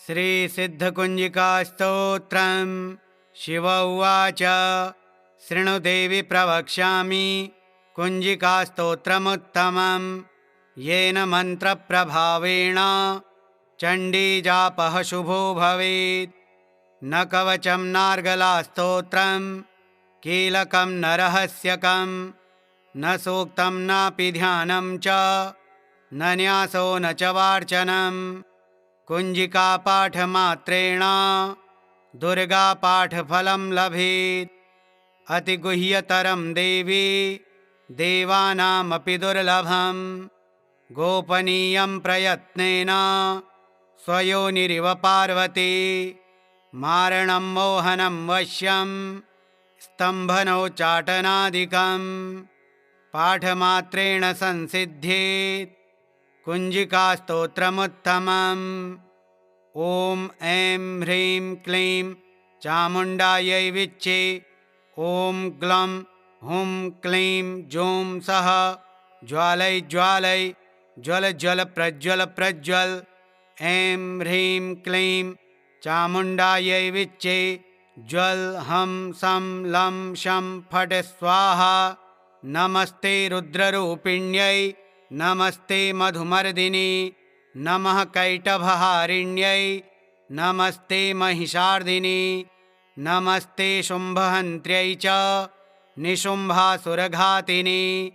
श्रीसिद्धकुञ्जिकास्तोत्रम्। शिव उवाच। शृणुदेवि प्रवक्ष्यामि कुञ्जिकास्तोत्रमुत्तमम्। येन मन्त्रप्रभावेण चण्डीजापः शुभो भवेत्। न कवचं नार्गलास्तोत्रं कीलकं न रहस्यकं। न सूक्तं नापि ध्यानं च न न्यासो न च वार्चनम्। कुञ्जिकापाठमात्रेण दुर्गापाठफलं लभेत्। अतिगुह्यतरं देवी देवानामपि दुर्लभम्। गोपनीयं प्रयत्नेन स्वयोनिरिव पार्वती। मारणं मोहनं वश्यं स्तम्भनोच्चाटनादिकम्। पाठमात्रेण संसिद्ध्येत् कुञ्जिकास्तोत्रमुत्तमम्। ॐ ऐं ह्रीं क्लीं चामुण्डायै विच्चे। ॐ ग्लं हुं क्लीं जूं सः ज्वालय ज्वालय ज्वल ज्वल प्रज्वल प्रज्वल। ऐं ह्रीं क्लीं चामुण्डायै विच्चे। ज्वल हं सं लं शं फट् स्वाहा। नमस्ते रुद्ररूपिण्यै नमस्ते मधुमर्दिनी। नमः कैटभहारिण्यै नमस्ते महिषार्दिनी। नमस्ते शुम्भहन्त्र्यै च निशुम्भासुरघातिनी।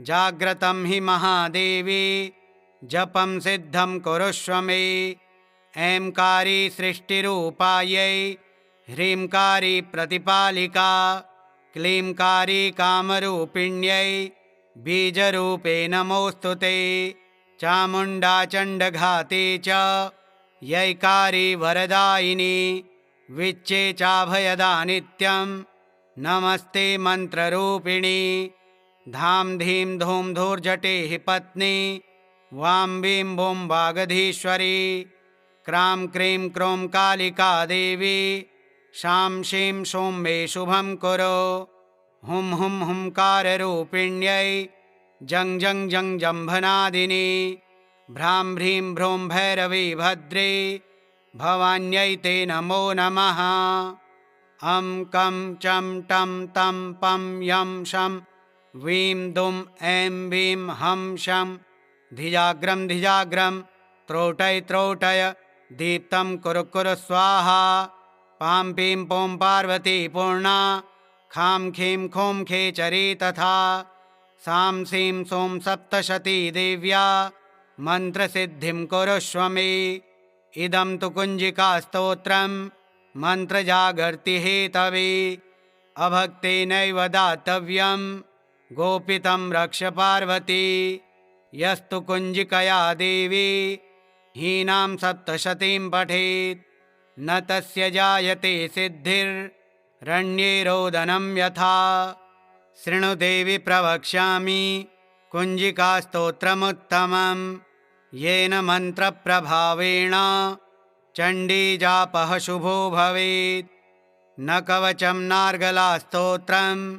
जाग्रतं हि महादेवी जपं सिद्धं कुरुष्व मे। ऐंकारी सृष्टिरूपायै ह्रींकारी प्रतिपालिका। क्लींकारी कामरूपिण्यै बीजरूपे नमोऽस्तु ते। चामुण्डा चण्डघाते च यैकारी वरदायिनी। विच्चे चाभयदा नित्यं नमस्ते मन्त्ररूपिणी। धां धीं धूं धूर्जटेः पत्नी वां वीं बूं वागधीश्वरी। क्रां क्रीं क्रूं कालिका देवी शां शीं शूं मे शुभं कुरु। हुं हुं हुंकाररूपिण्यै जं जं जं जम्भनादिनी। भ्रां भ्रीं भ्रूं भैरवी भद्रे भवान्यै ते नमो नमः। अं कं चं टं तं पं यं शं वीं दुं ऐं वीं हं शं धिजाग्रं धिजाग्रं त्रोटय त्रोटय दीप्तं कुरु कुरु स्वाहा। पां पीं पों पार्वती पूर्णा। खां खीं खूं खेचरी तथा। सां सीं सों सप्तशती देव्या मन्त्रसिद्धिं कुरुष्व मे। इदं तु कुञ्जिकास्तोत्रं मन्त्रजागर्ति हेतवे। अभक्तेनैव दातव्यं गोपितं रक्ष पार्वती। यस्तु कुञ्जिकया देवी हीनां सप्तशतीं पठेत् न तस्य जायते सिद्धिर्रण्ये रोदनं यथा। शृणुदेवि प्रवक्ष्यामि कुञ्जिकास्तोत्रमुत्तमम्। येन मन्त्रप्रभावेण चण्डीजापः शुभो भवेत्। न कवचं नार्गलास्तोत्रं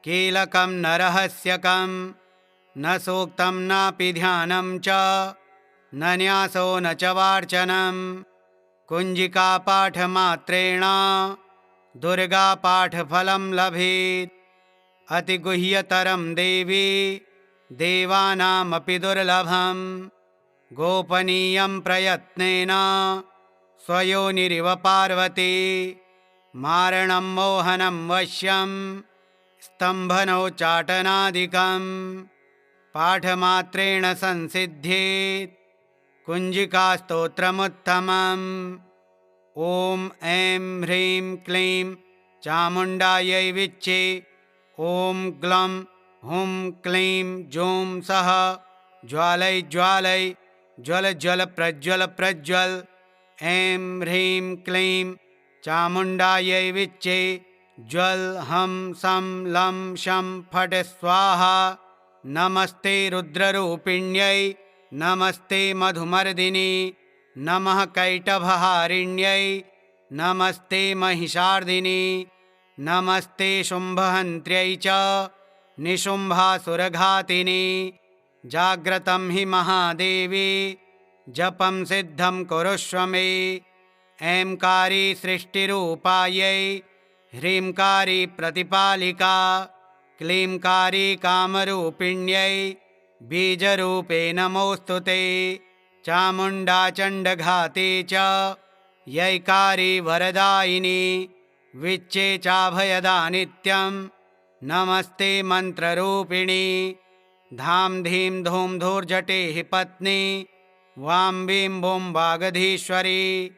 कीलकं न रहस्यकं। न सूक्तं नापि ध्यानं च न न्यासो न च वार्चनम्। कुञ्जिकापाठमात्रेण दुर्गापाठफलं लभेत्। अतिगुह्यतरं देवी देवानामपि दुर्लभम्। गोपनीयं प्रयत्नेन स्वयोनिरिव पार्वती। मारणं मोहनं वश्यं स्तम्भनोच्चाटनादिकम्। पाठमात्रेण संसिद्ध्येत् कुञ्जिकास्तोत्रमुत्तमम्। ॐ ऐं ह्रीं क्लीं चामुण्डायै विच्चे। ॐ ग्लं हुं क्लीं जूं सः ज्वालय ज्वालय ज्वल ज्वल प्रज्वल प्रज्वल। ऐं ह्रीं क्लीं चामुण्डायै विच्चे। ज्वल हं सं लं शं फट् स्वाहा। नमस्ते रुद्ररूपिण्यै नमस्ते मधुमर्दिनी। नमः कैटभहारिण्यै नमस्ते महिषार्दिनी। नमस्ते शुम्भहन्त्र्यै च निशुम्भासुरघातिनी। जाग्रतं हि महादेवी जपं सिद्धं कुरुष्व मे। ऐंकारी सृष्टिरूपायै ह्रींकारी प्रतिपालिका क्लींकारी कामरूपिण्यै बीजरूपे नमोऽस्तु ते। चामुण्डा चण्डघाते च यैकारी वरदायिनी विच्चे चाभयदा नित्यं नमस्ते मन्त्ररूपिणी। धां धीं धूं धूर्जटेः पत्नी वां वीं बूं वागधीश्वरी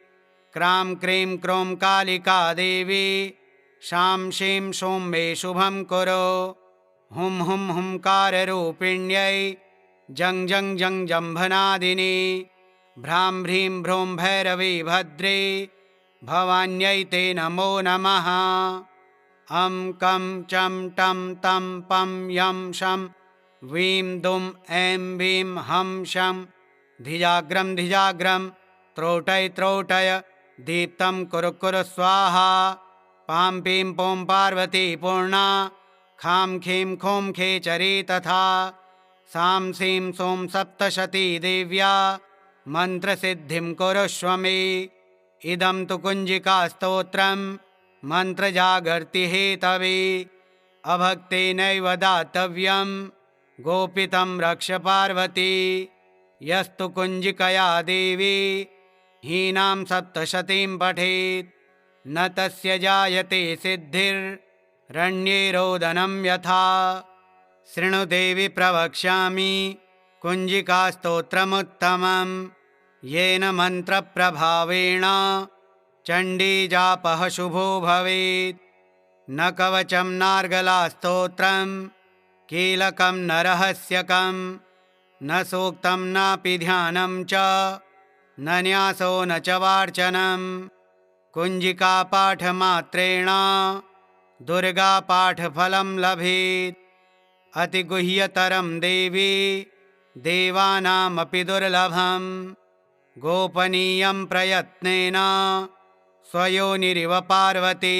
क्रां क्रीं क्रूं कालिका देवी शां शीं शूं मे शुभं कुरु। हुं हुं हुंकाररूपिण्यै जं जं जं जम्भनादिनी भ्रां भ्रीं भ्रूं भैरवी भद्रे भवान्यै ते नमो नमः। अं कं चं टं तं पं यं शं वीं दुं ऐं वीं हं शं धिजाग्रं धिजाग्रं त्रोटय त्रोटय दीप्तं कुरु कुरु स्वाहा। पां पीं पौं पार्वती पूर्णा खां खीं खूं खेचरी तथा सां सीं सूं सप्तशती देव्या मन्त्रसिद्धिं कुरुष्व मे। इदं तु कुञ्जिकास्तोत्रं मन्त्रजागर्ति हेतवे अभक्तेनैव दातव्यं गोपितं रक्ष पार्वती। यस्तु कुञ्जिकया देवी हीनां सप्तशतीं पठेत् न तस्य जायते सिद्धिर्रण्ये रोदनं यथा। शृणु देवि प्रवक्ष्यामि कुञ्जिकास्तोत्रमुत्तमं येन मन्त्रप्रभावेण चण्डीजापः शुभो भवेत्। न कवचं नार्गलास्तोत्रं कीलकं न रहस्यकं न सूक्तं नापि ध्यानं च न न्यासो न च वार्चनं। कुञ्जिकापाठमात्रेण दुर्गापाठफलं लभेत्। अतिगुह्यतरं देवी देवानामपि दुर्लभं गोपनीयं प्रयत्नेन स्वयोनिरिव पार्वती।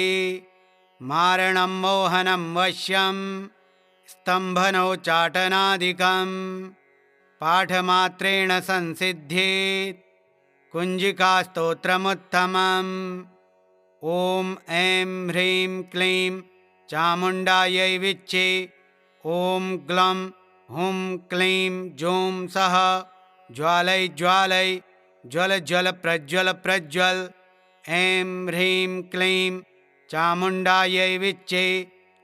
मारणं मोहनं वश्यं स्तम्भनोच्चाटनादिकं पाठमात्रेण संसिद्ध्येत् कुञ्जिकास्तोत्रमुत्तमम्। ॐ ऐं ह्रीं क्लीं चामुण्डायै विच्चे ॐ ग्लं हुं क्लीं जूं सः ज्वालय ज्वालय ज्वल ज्वल प्रज्वल प्रज्वल। ऐं ह्रीं क्लीं चामुण्डायै विच्चे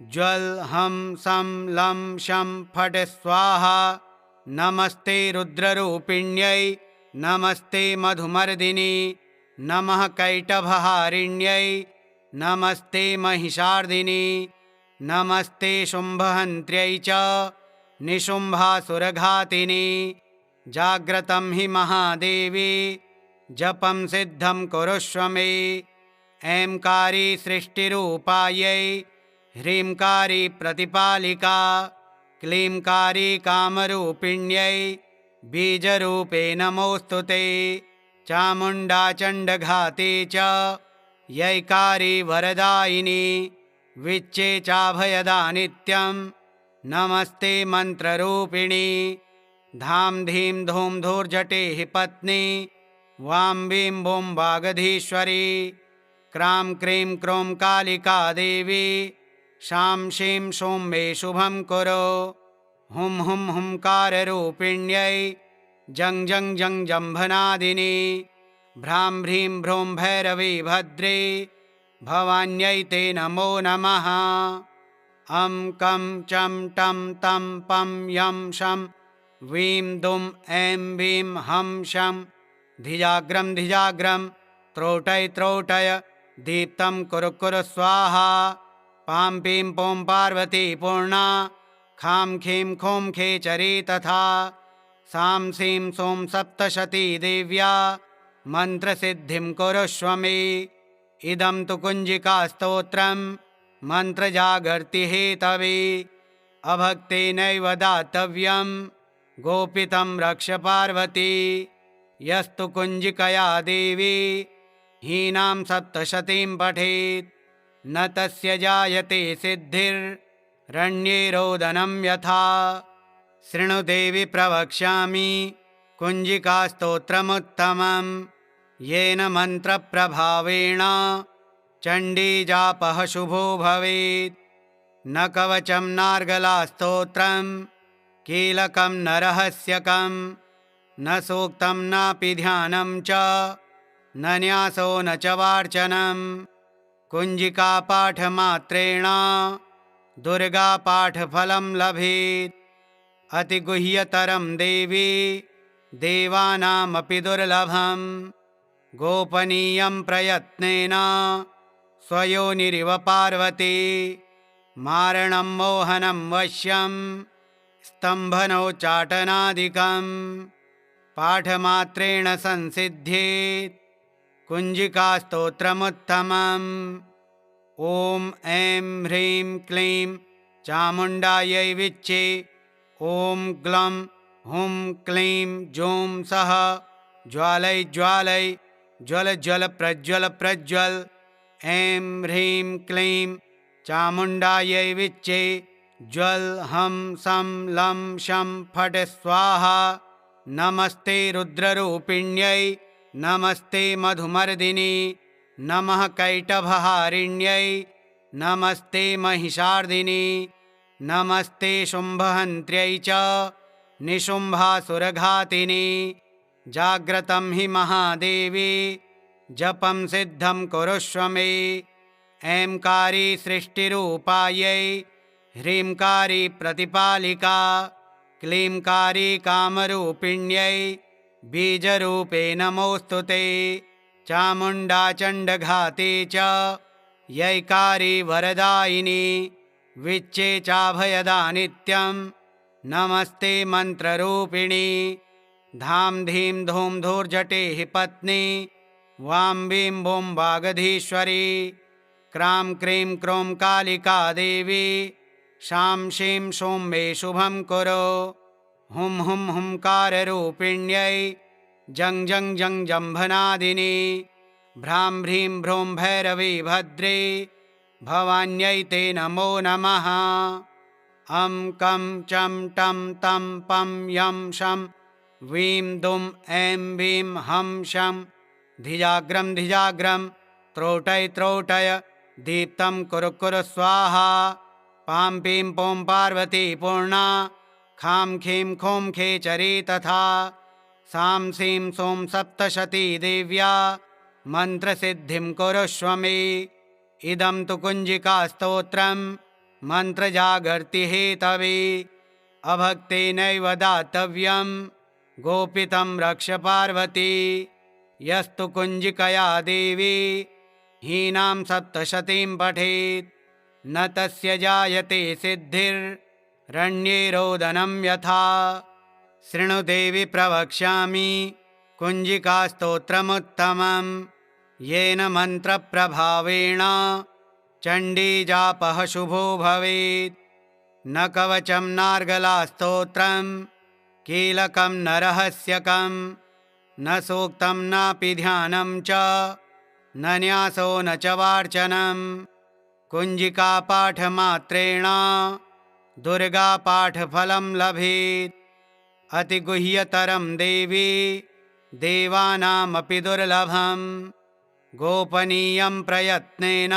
ज्वल हं सं लं शं फट् स्वाहा। नमस्ते रुद्ररूपिण्यै नमस्ते मधुमर्दिनी नमः कैटभहारिण्यै नमस्ते महिषार्दिनी नमस्ते शुम्भहन्त्र्यै च निशुम्भासुरघातिनी। जाग्रतं हि महादेवी जपं सिद्धं कुरुष्व मे। ऐंकारी सृष्टिरूपायै ह्रींकारी प्रतिपालिका क्लींकारी कामरूपिण्यै बीजरूपे नमोऽस्तु ते। चामुण्डा चण्डघाते च यैकारी वरदायिनी विच्चे चाभयदा नित्यं नमस्ते मन्त्ररूपिणी। धां धीं धूं धूर्जटेः पत्नी वां वीं बूं वागधीश्वरी क्रां क्रीं क्रूं कालिका देवी शां शीं शूं मे शुभं कुरु। हुं हुं हुंकाररूपिण्यै जं जं जं जम्भनादिनी भ्रां भ्रीं भ्रूं भैरवी भद्रे भवान्यै ते नमो नमः। अं कं चं टं तं पं यं शं वीं दुं ऐं वीं हं शं धिजाग्रं धिजाग्रं त्रोटय त्रोटय दीप्तं कुरु कुरु स्वाहा। पां पीं पौं पार्वती पूर्णा खां खीं खूं खेचरी तथा सां सीं सूं सप्तशती देव्या मन्त्रसिद्धिं कुरुष्व मे। इदं तु कुञ्जिकास्तोत्रं मन्त्रजागर्ति हेतवे अभक्तेनैव दातव्यं गोपितं रक्ष पार्वती। यस्तु कुञ्जिकया देवी हीनां सप्तशतीं पठेत् न तस्य जायते सिद्धिर्रण्ये रोदनं यथा। शृणु देवि प्रवक्ष्यामि कुञ्जिकास्तोत्रमुत्तमं येन मन्त्रप्रभावेण चण्डीजापः शुभो भवेत्। न कवचं नार्गलास्तोत्रं कीलकं न रहस्यकं न सूक्तं नापि ध्यानं च न न्यासो न च वार्चनं। कुञ्जिकापाठमात्रेण दुर्गापाठफलं लभेत्। अतिगुह्यतरं देवी देवानामपि दुर्लभं। गोपनीयं प्रयत्नेन स्वयोनिरिव पार्वती। मारणं मोहनं वश्यं स्तम्भनोच्चाटनादिकं पाठमात्रेण संसिध्येत् कुञ्जिकास्तोत्रमुत्तमम्। ॐ ऐं ह्रीं क्लीं चामुण्डायै विच्चे। ॐ ग्लं हुं क्लीं जूं सः ज्वालय ज्वालय ज्वल ज्वल प्रज्वल प्रज्वल। ऐं ह्रीं क्लीं चामुण्डायै विच्चे। ज्वल हं सं लं शं फट् स्वाहा। नमस्ते रुद्ररूपिण्यै नमस्ते मधुमर्दिनी नमः कैटभहारिण्यै नमस्ते महिषार्दिनी नमस्ते शुम्भहन्त्र्यै च निशुम्भासुरघातिनी। जाग्रतं हि महादेवी जपं सिद्धं कुरुष्व मे। ऐंकारी सृष्टिरूपायै ह्रींकारी प्रतिपालिका क्लींकारी कामरूपिण्यै बीजरूपे नमोऽस्तु ते। चामुण्डा चण्डघाते च यैकारी वरदायिनी विच्चे चाभयदा नित्यं नमस्ते मन्त्ररूपिणी। धां धीं धूं धूर्जटेः पत्नी वां वीं बूं वागधीश्वरी। क्रां क्रीं क्रूं कालिका देवी शां शीं शूं मे शुभं कुरु। हुं हुं हुंकाररूपिण्यै जं जं जं जम्भनादिनी भ्रां ह्रीं भ्रूं भैरवी भद्रे भवान्यै ते नमो नमः। अं कं चं टं तं पं यं शं वीं दुं ऐं वीं हं शं धिजाग्रं धिजाग्रं त्रोटय त्रोटय दीप्तं कुरु कुरु स्वाहा। पां पीं पों पार्वती पूर्णा खां खीं खूं खेचरी तथा सां सीं सों सप्तशती देव्या मन्त्रसिद्धिं कुरुष्व मे। इदं तु कुञ्जिकास्तोत्रं मन्त्रजागर्ति हेतवे। अभक्तेनैव दातव्यं गोपितं रक्ष पार्वती। यस्तु कुञ्जिकया देवी हीनां सप्तशतीं पठेत् न तस्य जायते सिद्धिर्रण्ये रोदनं यथा। शृणु देवि प्रवक्ष्यामि कुञ्जिकास्तोत्रमुत्तमं येन मन्त्रप्रभावेण चण्डीजापः शुभो भवेत्। न कवचं नार्गलास्तोत्रं कीलकं न रहस्यकं न सूक्तं नापि ध्यानं च न न्यासो न च वार्चनं। कुञ्जिकापाठमात्रेण दुर्गापाठफलं लभेत्। अतिगुह्यतरं देवी देवानामपि दुर्लभं। गोपनीयं प्रयत्नेन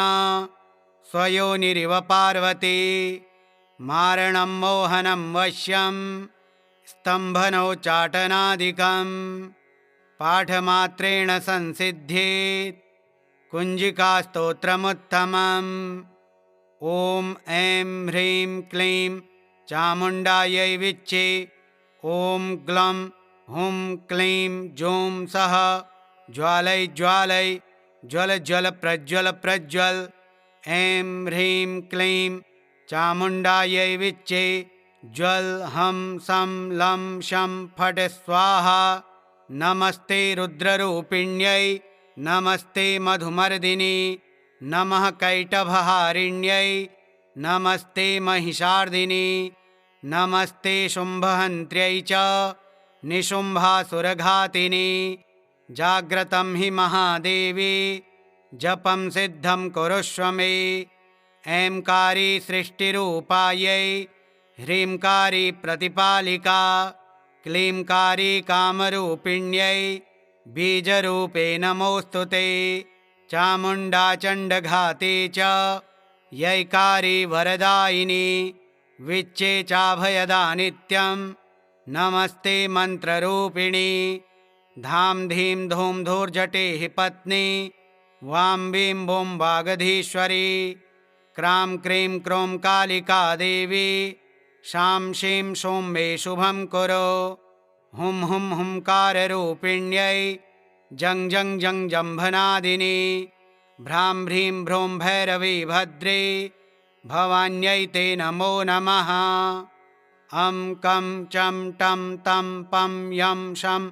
स्वयोनिरिव पार्वती। मारणं मोहनं वश्यं स्तम्भनोच्चाटनादिकं पाठमात्रेण संसिध्येत् कुञ्जिकास्तोत्रमुत्तमम्। ॐ ऐं ह्रीं क्लीं चामुण्डायै विच्चे। ॐ ग्लं हुं क्लीं जूं सः ज्वालय ज्वालय ज्वल ज्वल प्रज्वल प्रज्वल। ऐं ह्रीं क्लीं चामुण्डायै विच्चे। ज्वल हं सं लं शं फट् स्वाहा। नमस्ते रुद्ररूपिण्यै नमस्ते मधुमर्दिनी नमः कैटभहारिण्यै नमस्ते महिषार्दिनी नमस्ते शुम्भहन्त्र्यै च निशुम्भासुरघातिनी। जाग्रतं हि महादेवी जपं सिद्धं कुरुष्व मे। ऐंकारी सृष्टिरूपायै ह्रींकारी प्रतिपालिका क्लींकारी कामरूपिण्यै बीजरूपे नमोऽस्तु ते। चामुण्डा चण्डघाते च यैकारी वरदायिनी विच्चे चाभयदा नित्यं नमस्ते मन्त्ररूपिणी। धां धीं धूं धूर्जटेः पत्नी वां वीं बूं वागधीश्वरी। क्रां क्रीं क्रूं कालिका देवी शां शीं शूं मे शुभं कुरु। हुं हुं हुंकाररूपिण्यै जं जं जं जम्भनादिनी। भ्रां भ्रीं भ्रूं भैरवी भद्रे भवान्यै ते नमो नमः। अं कं चं टं तं पं यं शं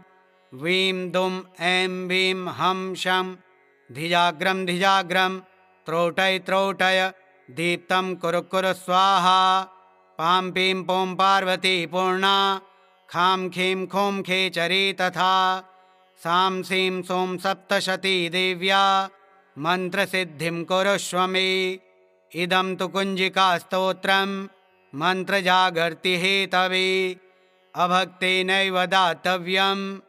वीं दुं ऐं वीं हं शं धिजाग्रं धिजाग्रं त्रोटय त्रोटय दीप्तं कुरु कुरु स्वाहा। पां पीं पौं पार्वती पूर्णा खां खीं खूं खेचरी तथा। सां सीं सौं सप्तशती देव्या मन्त्रसिद्धिं कुरुष्व मे। इदं तु कुञ्जिकास्तोत्रं मन्त्रजागर्ति हेतवे। अभक्तेनैव दातव्यं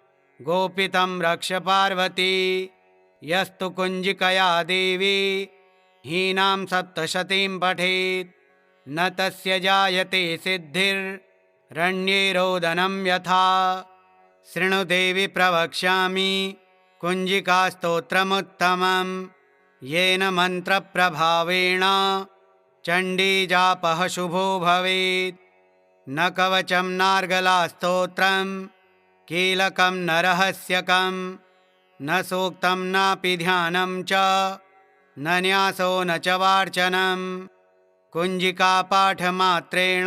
गोपितं रक्ष पार्वती। यस्तु कुञ्जिकया देवी हीनां सप्तशतीं पठेत् न तस्य जायते सिद्धिर्रण्ये रोदनं यथा। शृणु देवि प्रवक्ष्यामि कुञ्जिकास्तोत्रमुत्तमं येन मन्त्रप्रभावेण चण्डीजापः शुभो भवेत्। न कवचं नार्गलास्तोत्रं कीलकं न रहस्यकं न सूक्तं नापि ध्यानं च न न्यासो न च वार्चनं। कुञ्जिकापाठमात्रेण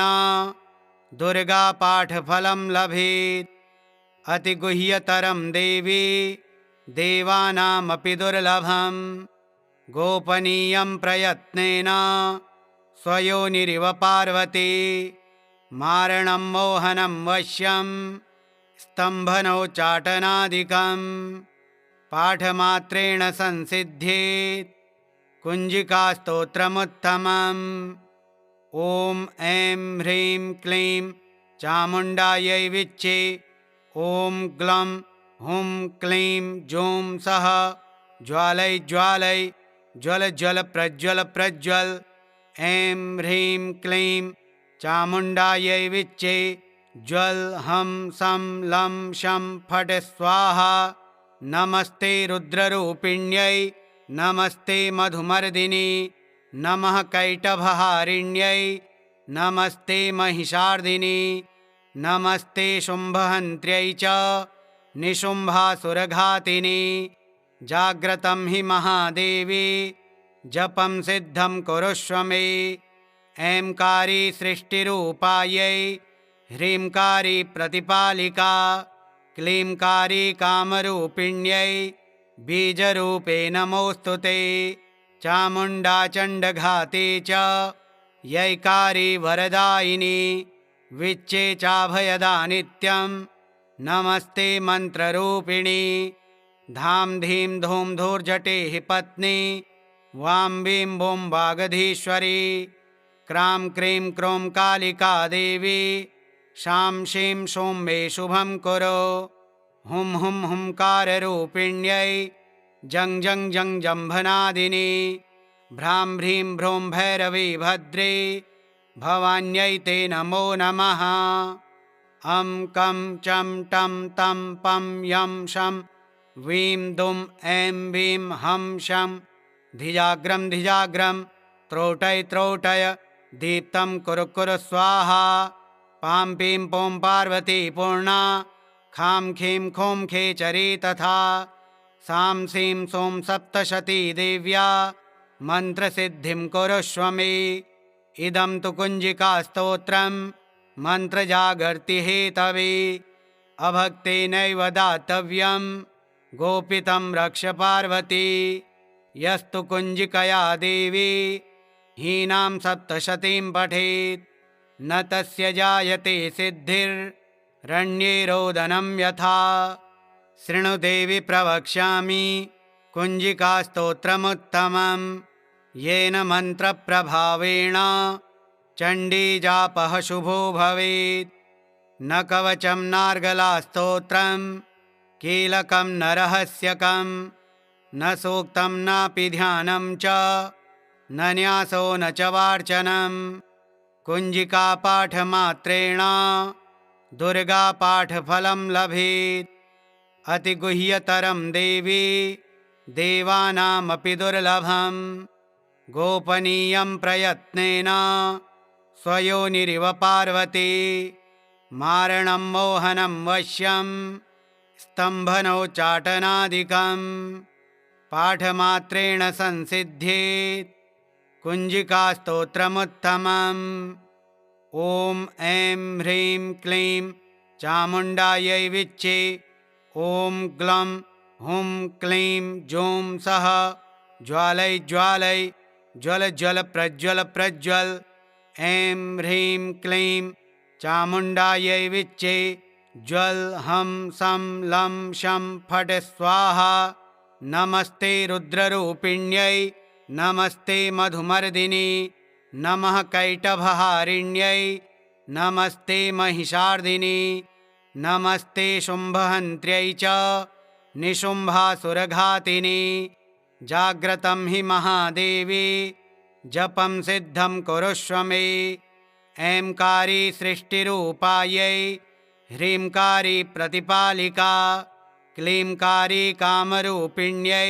दुर्गापाठफलं लभेत्। अतिगुह्यतरं देवी देवानामपि दुर्लभं। गोपनीयं प्रयत्नेन स्वयोनिरिव पार्वती। मारणं मोहनं वश्यं स्तम्भनोच्चाटनादिकं पाठमात्रेण संसिद्ध्येत् कुञ्जिकास्तोत्रमुत्तमम्। ॐ ऐं ह्रीं क्लीं चामुण्डायै विच्चे। ॐ ग्लं हुं क्लीं जूं सः ज्वालय ज्वालय ज्वल ज्वल प्रज्वल प्रज्वल। ऐं ह्रीं क्लीं चामुण्डायै विच्चे। ज्वल हं सं लं शं फट् स्वाहा। नमस्ते रुद्ररूपिण्यै नमस्ते मधुमर्दिनी। नमः कैटभहारिण्यै नमस्ते महिषार्दिनी। नमस्ते शुम्भहन्त्र्यै च निशुम्भासुरघातिनी। जाग्रतं हि महादेवी जपं सिद्धं कुरुष्व मे। ऐंकारी सृष्टिरूपायै ह्रींकारी प्रतिपालिका। क्लींकारी कामरूपिण्यै बीजरूपे नमोऽस्तु ते। चामुण्डा चण्डघाते च यैकारी वरदायिनी विच्चे चाभयदा नित्यं नमस्ते मन्त्ररूपिणी। धां धीं धूं धूर्जटेः पत्नी वां वीं बूं वागधीश्वरी। क्रां क्रीं क्रूं कालिका देवी शां शीं शूं मे शुभं कुरु। हुं हुं हुंकाररूपिण्यै जं जं जं जम्भनादिनी। भ्रां भ्रीं भ्रूं भैरवी भद्रे भवान्यै ते नमो नमः। अं कं चं टं तं पं यं शं वीं दुं ऐं वीं हं शं धिजाग्रं धिजाग्रं त्रोटय त्रोटय दीप्तं कुरु कुरु स्वाहा। पां पीं पौं पार्वती पूर्णा खां खीं खूं खेचरी तथा। सां सीं सौं सप्तशती देव्या मन्त्रसिद्धिं कुरुष्व मे। इदं तु कुञ्जिकास्तोत्रं मन्त्रजागर्ति हेतवे। अभक्तेनैव दातव्यं गोपितं रक्ष पार्वती। यस्तु कुञ्जिकया देवी हीनां सप्तशतीं पठेत् न तस्य जायते सिद्धिर्रण्ये रोदनं यथा। शृणु देवि प्रवक्ष्यामि कुञ्जिकास्तोत्रमुत्तमं येन मन्त्रप्रभावेण चण्डीजापः शुभो भवेत्। न कवचं नार्गलास्तोत्रं कीलकं न रहस्यकं न सूक्तं नापि ध्यानं च न न्यासो न च वार्चनं कुञ्जिकापाठमात्रेण दुर्गापाठफलं लभेत् अतिगुह्यतरं देवी देवानामपि दुर्लभं गोपनीयं प्रयत्नेन स्वयोनिरिव पार्वती मारणं मोहनं वश्यं स्तम्भनोच्चाटनादिकं पाठमात्रेण संसिद्ध्येत् कुञ्जिकास्तोत्रमुत्तमम् ॐ ऐं ह्रीं क्लीं चामुण्डायै विच्चे ॐ ग्लं हुं क्लीं जूं सः ज्वालय ज्वालय ज्वल ज्वल प्रज्वल प्रज्वल ऐं ह्रीं क्लीं चामुण्डायै विच्चे ज्वल हं सं लं शं फट् स्वाहा नमस्ते रुद्ररूपिण्यै नमस्ते मधुमर्दिनी नमः कैटभहारिण्यै नमस्ते महिषार्दिनी नमस्ते शुम्भहन्त्र्यै च निशुम्भासुरघातिनी जाग्रतं हि महादेवी जपं सिद्धं कुरुष्व मे ऐंकारी सृष्टिरूपायै ह्रींकारी प्रतिपालिका क्लींकारी कामरूपिण्यै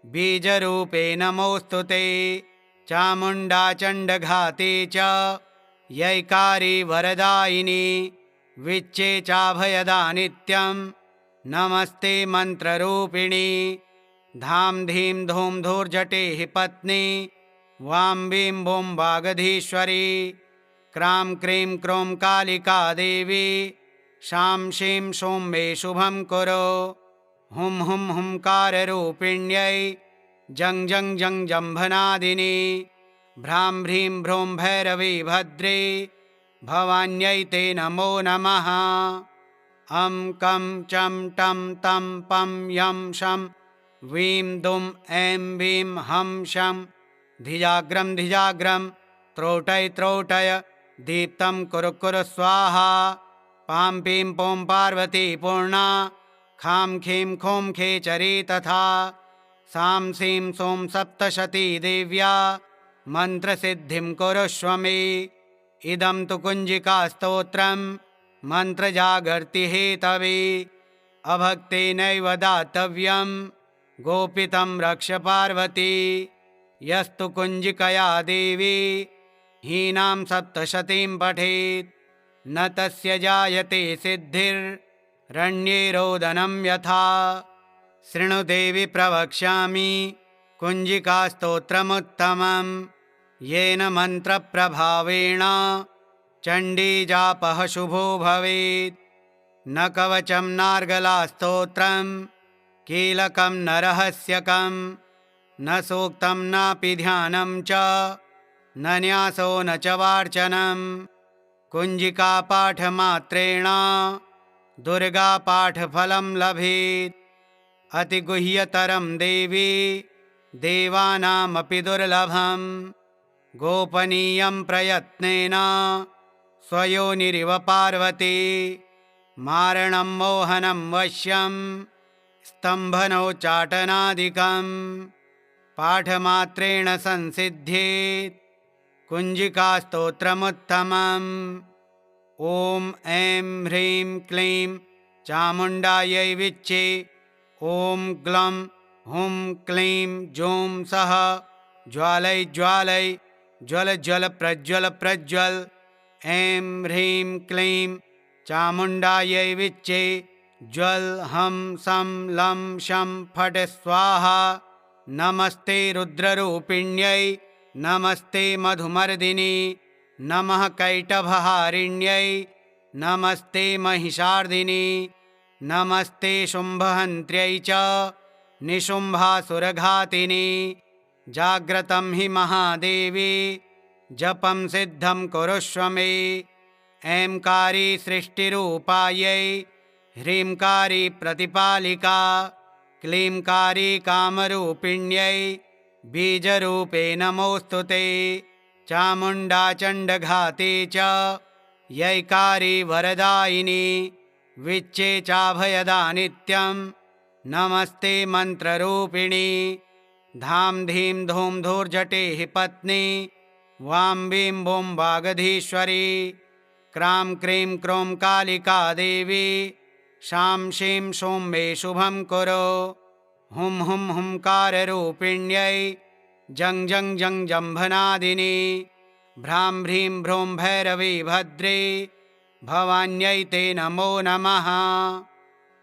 बीजरूपे नमोऽस्तु ते चामुण्डा चण्डघाते च यैकारी वरदायिनी विच्चे चाभयदा नित्यं नमस्ते मन्त्ररूपिणी धां धीं धूं धूर्जटेः पत्नी वां वीं वों वागधीश्वरी क्रां क्रीं क्रों कालिका देवी शां शीं शूं मे शुभं कुरु हुं हुं हुंकाररूपिण्यै जं जं जं जम्भनादिनी भ्रां ह्रीं भ्रूं भैरवी भद्रे भवान्यै ते नमो नमः अं कं चं टं तं पं यं शं वीं दुं ऐं वीं हं शं धिजाग्रं धिजाग्रं त्रोटय त्रोटय दीप्तं कुरु कुरु स्वाहा पां पीं पों पार्वती पूर्णा खां खीं खूं खेचरी तथा सां सीं सों सप्तशती देव्या मन्त्रसिद्धिं कुरुष्व मे इदं तु कुञ्जिकास्तोत्रं मन्त्रजागर्ति हेतवे अभक्तेनैव दातव्यं गोपितं रक्ष पार्वती यस्तु कुञ्जिकया देवी हीनां सप्तशतीं पठेत् न तस्य जायते सिद्धिर्रण्ये रोदनं यथा शृणु देवि प्रवक्ष्यामि कुञ्जिकास्तोत्रमुत्तमं येन मन्त्रप्रभावेण चण्डीजापः शुभो भवेत् न कवचं नार्गलास्तोत्रं कीलकं न रहस्यकं न सूक्तं नापि ध्यानं च न न्यासो न च वार्चनं कुञ्जिकापाठमात्रेण दुर्गापाठफलं लभेत् अतिगुह्यतरं देवी देवानामपि दुर्लभं गोपनीयं प्रयत्नेन स्वयोनिरिव पार्वती मारणं मोहनं वश्यं स्तम्भनोच्चाटनादिकं पाठमात्रेण संसिद्ध्येत् कुञ्जिकास्तोत्रमुत्तमम् ॐ ऐं ह्रीं क्लीं चामुण्डायै विच्चे ॐ ग्लं हुं क्लीं जूं सः ज्वालय ज्वालय ज्वल ज्वल प्रज्वल प्रज्वल ऐं ह्रीं क्लीं चामुण्डायै विच्चे ज्वल हं सं लं शं फट् स्वाहा नमस्ते रुद्ररूपिण्यै नमस्ते मधुमर्दिनी नमः कैटभहारिण्यै नमस्ते महिषार्दिनी नमस्ते शुम्भहन्त्र्यै च निशुम्भासुरघातिनी जाग्रतं हि महादेवी जपं सिद्धं कुरुष्व मे ऐंकारी सृष्टिरूपायै ह्रींकारी प्रतिपालिका क्लींकारी कामरूपिण्यै बीजरूपे नमोऽस्तु ते चामुण्डा चण्डघाते च यैकारी वरदायिनी विच्चे चाभयदा नित्यं नमस्ते मन्त्ररूपिणी धां धीं धूं धूर्जटेः पत्नी वां वीं वों वागधीश्वरी क्रां क्रीं क्रों कालिका देवी शां शीं शूं मे शुभं कुरु हुं हुं हुंकाररूपिण्यै जं जं जं जम्भनादिनी भ्रां भ्रीं भ्रूं भैरवी भद्रे भवान्यै ते नमो नमः।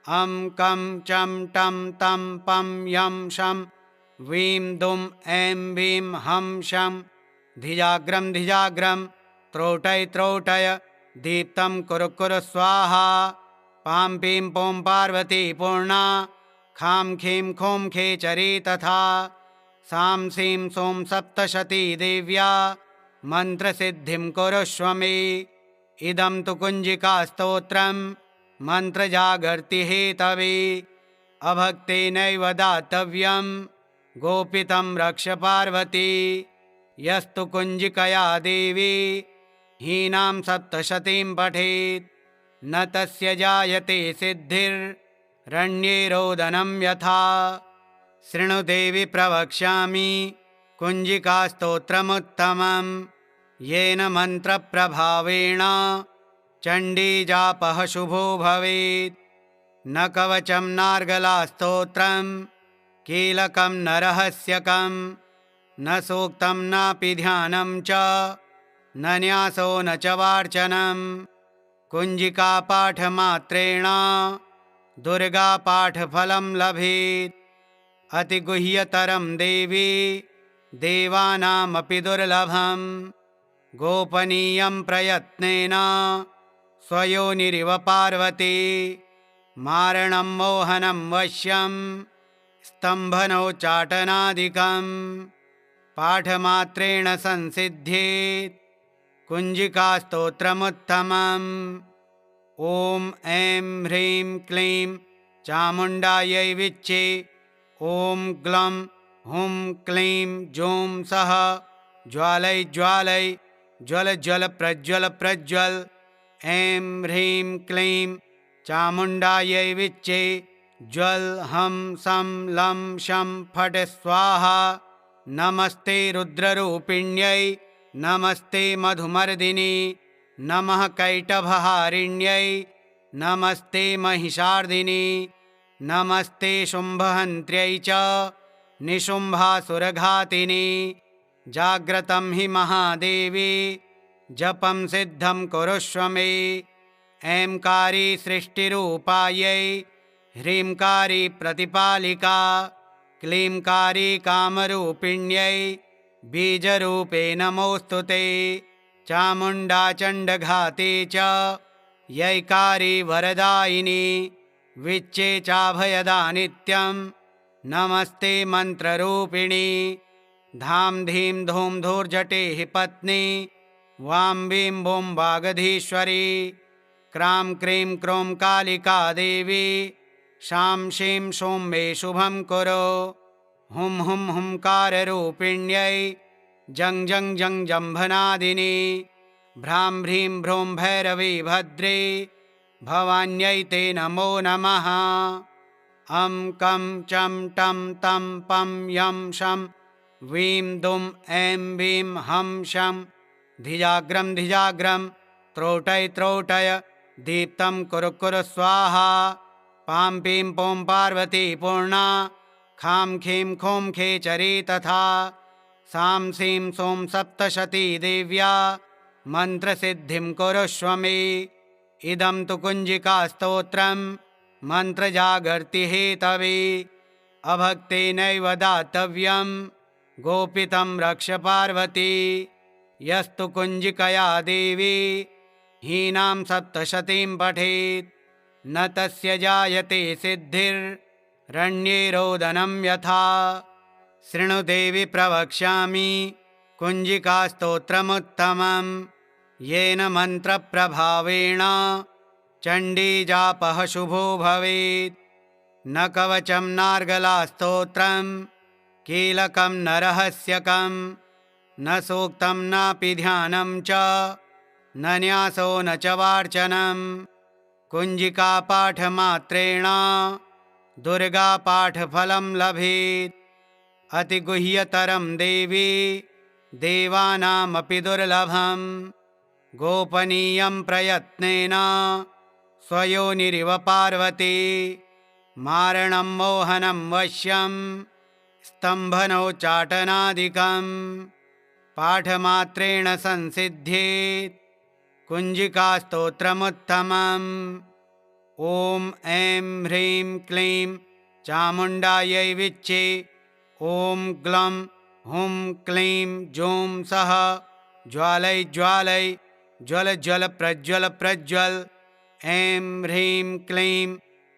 अं कं चं टं तं पं यं शं वीं दुं ऐं वीं हं शं धिजाग्रं धिजाग्रं त्रोटय त्रोटय दीप्तं कुरु कुरु स्वाहा पां पीं पों पार्वती पूर्णा खां खीं खूं खेचरी तथा सां सीं सों सप्तशती देव्या मन्त्रसिद्धिं कुरुष्व मे। इदं तु कुञ्जिकास्तोत्रं मन्त्रजागर्ति हेतवे अभक्तेनैव दातव्यं गोपितं रक्ष पार्वती। यस्तु कुञ्जिकया देवी हीनां सप्तशतीं पठेत् न तस्य जायते सिद्धिर्रण्ये रोदनं यथा। शृणु देवि प्रवक्ष्यामि कुञ्जिकास्तोत्रमुत्तमं येन मन्त्रप्रभावेण चण्डीजापः शुभो भवेत्। न कवचं नार्गलास्तोत्रं कीलकं न रहस्यकं न सूक्तं नापि ध्यानं च न न्यासो न च वार्चनं। कुञ्जिकापाठमात्रेण दुर्गापाठफलं लभेत् अतिगुह्यतरं देवी देवानामपि दुर्लभं। गोपनीयं प्रयत्नेन स्वयोनिरिव पार्वती मारणं मोहनं वश्यं स्तम्भनोच्चाटनादिकं पाठमात्रेण संसिद्ध्येत् कुञ्जिकास्तोत्रमुत्तमम्। ॐ ऐं ह्रीं क्लीं चामुण्डायै विच्चे ॐ ग्लं हुं क्लीं जूं सः ज्वालय ज्वालय ज्वल ज्वल प्रज्वल प्रज्वल। ऐं ह्रीं क्लीं चामुण्डायै विच्चे ज्वल हं सं लं शं फट् स्वाहा। नमस्ते रुद्ररूपिण्यै नमस्ते मधुमर्दिनी नमः कैटभहारिण्यै नमस्ते महिषार्दिनी नमस्ते शुम्भहन्त्र्यै च निशुम्भासुरघातिनी। जाग्रतं हि महादेवी जपं सिद्धं कुरुष्व मे। ऐंकारी सृष्टिरूपायै ह्रींकारी प्रतिपालिका क्लींकारी कामरूपिण्यै बीजरूपे नमोऽस्तु ते। चामुण्डा चण्डघाते च यैकारी वरदायिनी विच्चे चाभयदा नित्यं नमस्ते मन्त्ररूपिणी धां धीं धूं धूर्जटेः पत्नी वां वीं वों वागधीश्वरी क्रां क्रीं क्रों कालिका देवी शां शीं शूं मे शुभं कुरु हुं हुं हुंकाररूपिण्यै जं जं जं जम्भनादिनी भ्रां ह्रीं भ्रूं भैरवी भद्रे भवान्यै ते नमो नमः। अं कं चं टं तं पं यं शं वीं दुं ऐं वीं हं शं धिजाग्रं धिजाग्रं त्रोटय त्रोटय दीप्तं कुरु कुरु स्वाहा पां पीं पों पार्वती पूर्णा खां खीं खूं खेचरी तथा सां सीं सों सप्तशती देव्या मन्त्रसिद्धिं कुरुष्व मे। इदं तु कुञ्जिकास्तोत्रं मन्त्रजागर्ति हेतवे अभक्तेनैव दातव्यं गोपितं रक्ष पार्वती। यस्तु कुञ्जिकया देवी हीनां सप्तशतीं पठेत् न तस्य जायते सिद्धिर्रण्ये रोदनं यथा। शृणु देवि प्रवक्ष्यामि कुञ्जिकास्तोत्रमुत्तमं येन मन्त्रप्रभावेण चण्डीजापः शुभो भवेत्। न कवचं नार्गलास्तोत्रं कीलकं न रहस्यकं न सूक्तं नापि ध्यानं च न न्यासो न च वार्चनं। कुञ्जिकापाठमात्रेण दुर्गापाठफलं लभेत्। अतिगुह्यतरं देवी देवानामपि दुर्लभं। गोपनीयं प्रयत्नेन स्वयोनिरिव पार्वती। मारणं मोहनं वश्यं स्तम्भनोच्चाटनादिकं पाठमात्रेण संसिद्ध्येत् कुञ्जिकास्तोत्रमुत्तमम्। ॐ ऐं ह्रीं क्लीं चामुण्डायै विच्चे। ॐ ग्लं हुं क्लीं जूं सः ज्वालय ज्वालय ज्वल ज्वल प्रज्वल प्रज्वल। ऐं ह्रीं क्लीं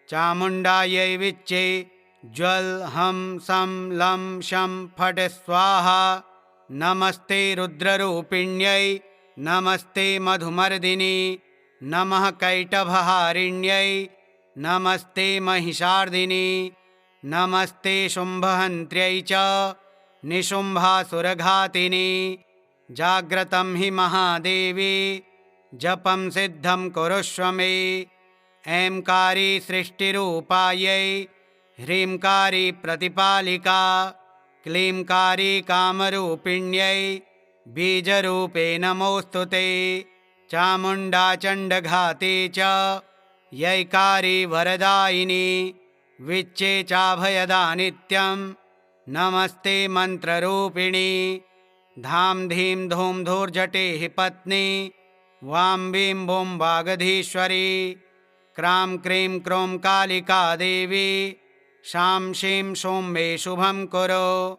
चामुण्डायै विच्चे। ज्वल हं सं लं शं फट् स्वाहा। नमस्ते रुद्ररूपिण्यै नमस्ते मधुमर्दिनी। नमः कैटभहारिण्यै नमस्ते महिषार्दिनी। नमस्ते शुम्भहन्त्र्यै च निशुम्भासुरघातिनी। जाग्रतं हि महादेवी जपं सिद्धं कुरुष्व मे। ऐंकारी सृष्टिरूपायै ह्रींकारी प्रतिपालिका। क्लींकारी कामरूपिण्यै बीजरूपे नमोऽस्तु ते। चामुण्डा चण्डघाते च यैकारी वरदायिनी। विच्चे चाभयदा नित्यं नमस्ते मन्त्ररूपिणी। धां धीं धूं धूर्जटेः पत्नी वां वीं बूं वागधीश्वरी। क्रां क्रीं क्रूं कालिका देवी शां शीं शूं मे शुभं कुरु।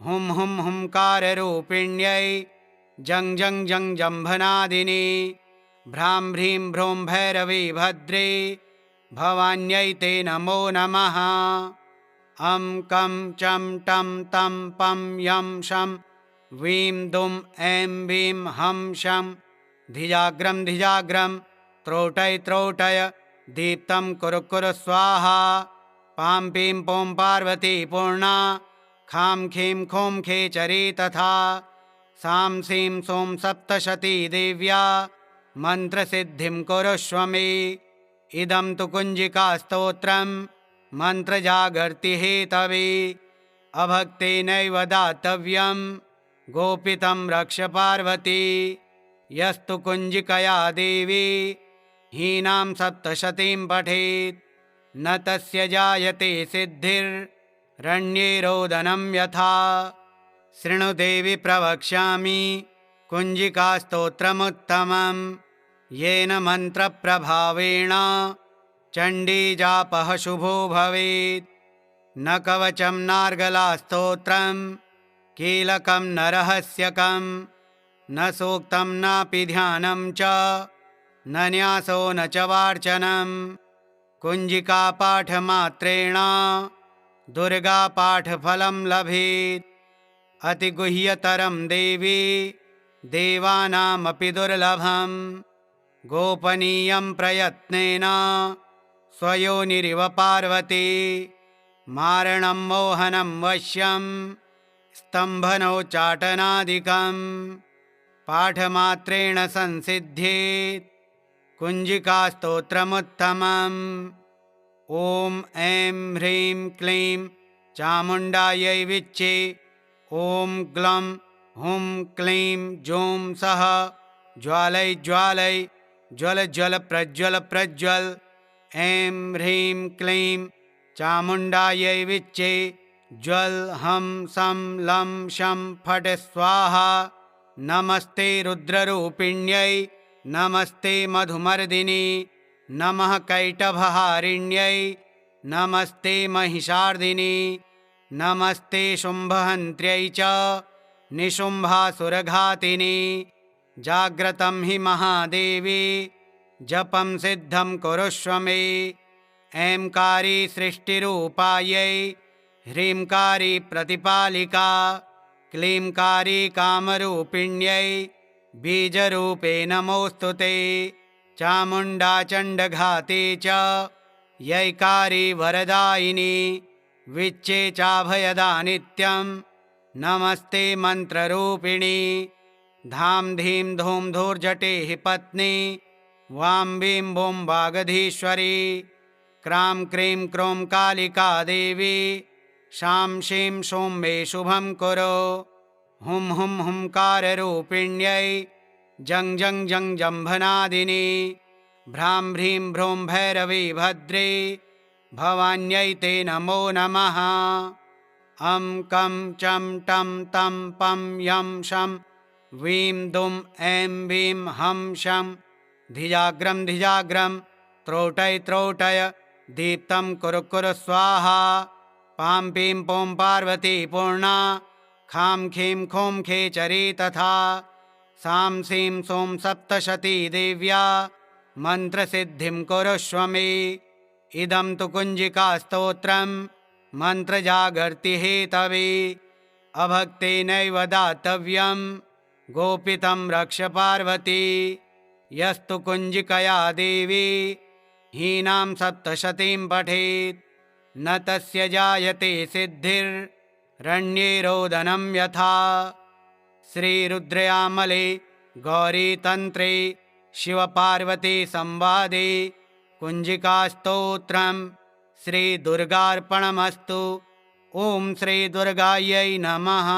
हुं हुं हुंकाररूपिण्यै जं जं जं जम्भनादिनी। भ्रां ह्रीं भ्रूं भैरवी भद्रे भवान्यै ते नमो नमः। अं कं चं टं तं पं यं शं वीं दुं ऐं वीं हं शं धिजाग्रं धिजाग्रं त्रोटय त्रोटय दीप्तं कुरु कुरु स्वाहा। पां पीं पौं पार्वती पूर्णा। खां खीं खूं खेचरी तथा। सां सीं सौं सप्तशती देव्या मन्त्रसिद्धिं कुरुष्व मे। इदं तु कुञ्जिकास्तोत्रं मन्त्रजागर्ति हेतवे। अभक्तेनैव दातव्यं गोपितं रक्ष पार्वती। यस्तु कुञ्जिकया देवी हीनां सप्तशतीं पठेत् न तस्य जायते सिद्धिर्रण्ये रोदनं यथा। शृणु देवि प्रवक्ष्यामि कुञ्जिकास्तोत्रमुत्तमं। येन मन्त्रप्रभावेण चण्डीजापः शुभो भवेत्। न कवचं नार्गलास्तोत्रं कीलकं न रहस्यकं न सूक्तं नापि ध्यानं च न न्यासो न च वार्चनं। कुञ्जिकापाठमात्रेण दुर्गापाठफलं लभेत्। अतिगुह्यतरं देवी देवानामपि दुर्लभं। गोपनीयं प्रयत्नेन स्वयोनिरिव पार्वती। मारणं मोहनं वश्यं स्तम्भनोच्चाटनादिकं पाठमात्रेण संसिद्ध्येत् कुञ्जिकास्तोत्रमुत्तमम्। ॐ ऐं ह्रीं क्लीं चामुण्डायै विच्चे। ॐ ग्लं हुं क्लीं जूं सः ज्वालय ज्वालय ज्वल ज्वल प्रज्वल प्रज्वल। ऐं ह्रीं क्लीं चामुण्डायै विच्चे। ज्वल हं सं लं शं फट् स्वाहा। नमस्ते रुद्ररूपिण्यै नमस्ते मधुमर्दिनी। नमः कैटभहारिण्यै नमस्ते महिषार्दिनी। नमस्ते शुम्भहन्त्र्यै च निशुम्भासुरघातिनी। जाग्रतं हि महादेवी जपं सिद्धं कुरुष्व मे। ऐंकारी सृष्टिरूपायै ह्रींकारी प्रतिपालिका। क्लींकारी कामरूपिण्यै बीजरूपे नमोऽस्तु ते। चामुण्डा चण्डघाते च यैकारी वरदायिनी। विच्चे चाभयदा नित्यं नमस्ते मन्त्ररूपिणी। धां धीं धूं धूर्जटेः पत्नी वां वीं बूं वागधीश्वरी, क्रां क्रीं क्रूं कालिका देवी, शां शीं शूं मे शुभं कुरु। हुं हुं हुंकाररूपिण्यै जं जं जं जम्भनादिनी, भ्रां ह्रीं भ्रूं भैरवी भद्रे, भवान्यै ते नमो नमः। अं कं चं टं तं पं यं शं वीं दुं ऐं वीं हं शं धिजाग्रं धिजाग्रं त्रोटय त्रोटय दीप्तं कुरु कुरु स्वाहा। पां पीं पौं पार्वती पूर्णा, खां खीं खूं खेचरी तथा। सां सीं सूं सप्तशती देव्या मन्त्रसिद्धिं कुरुष्व मे। इदं तु कुञ्जिकास्तोत्रं मन्त्रजागर्ति हेतवे। अभक्तेनैव दातव्यं गोपितं रक्ष पार्वती। यस्तु कुञ्जिकया देवी हीनां सप्तशतीं पठेत्, न तस्य जायते सिद्धिर्रण्ये रोदनं यथा। श्रीरुद्रयामले गौरीतन्त्रे शिवपार्वती संवादे कुञ्जिकास्तोत्रम् श्रीदुर्गार्पणमस्तु। ॐ श्रीदुर्गायै नमः।